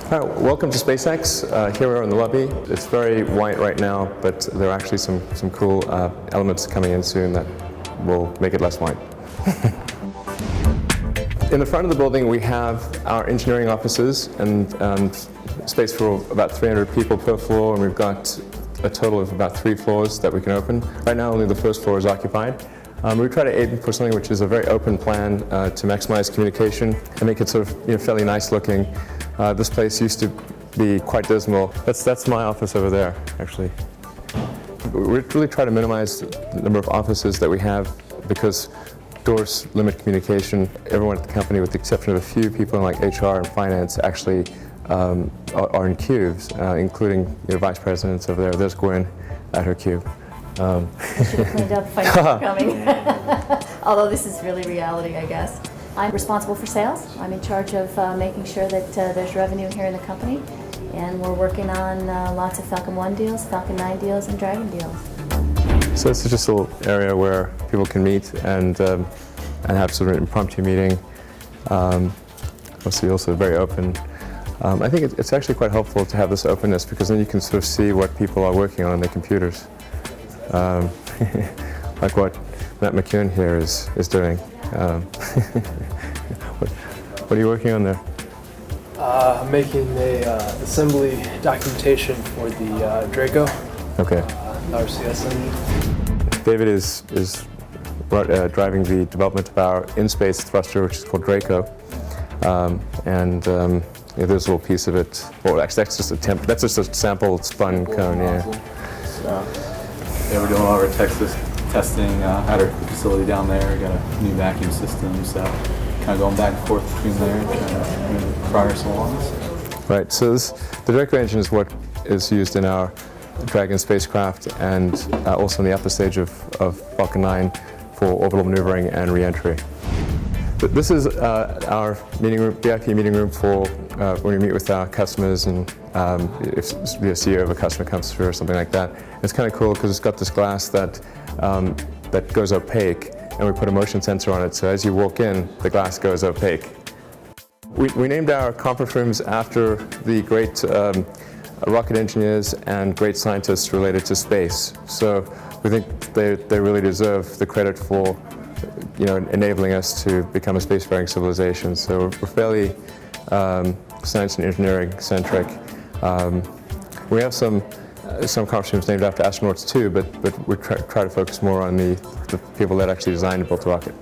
Hi, welcome to SpaceX. Here we are in the lobby. It's very white right now, but there are actually some cool elements coming in soon that will make it less white. In the front of the building we have our engineering offices and space for about 300 people per floor, and we've got a total of about 3 floors that we can open. Right now only the first floor is occupied. We try to aim for something which is a very open plan to maximize communication and make it sort of fairly nice looking. This place used to be quite dismal. That's my office over there, actually. We really try to minimize the number of offices that we have because doors limit communication. Everyone at the company, with the exception of a few people in like HR and finance, actually are in cubes, including vice presidents over there. There's Gwen at her cube. Should have cleaned up if I knew you were coming. Although this is really reality, I guess. I'm responsible for sales. I'm in charge of making sure that there's revenue here in the company, and we're working on lots of Falcon 1 deals, Falcon 9 deals, and Dragon deals. So this is just a little area where people can meet and have sort of an impromptu meeting. Obviously also very open. I think it's actually quite helpful to have this openness because then you can sort of see what people are working on their computers. Like what Matt McCune here is doing. What are you working on there? I'm making a assembly documentation for the Draco. Okay. RCS engine. David is driving the development of our in-space thruster, which is called Draco, there's a little piece of it. Well, actually, that's just a sample spun cone. Yeah. So, we're doing all our testing at our facility down there. We got a new vacuum system, so kind of going back and forth between there, trying to move progress along. Right. So the Draco engine is what is used in our Dragon spacecraft and also in the upper stage of Falcon 9 for orbital maneuvering and re-entry. This is our meeting room, VIP meeting room for when we meet with our customers, and if the CEO of a customer comes through or something like that. It's kind of cool because it's got this glass that goes opaque, and we put a motion sensor on it, so as you walk in, the glass goes opaque. We named our conference rooms after the great rocket engineers and great scientists related to space. So we think they really deserve the credit for enabling us to become a spacefaring civilization. So we're fairly science and engineering centric. We have some conference rooms named after astronauts too, but we try to focus more on the people that actually designed and built the rocket.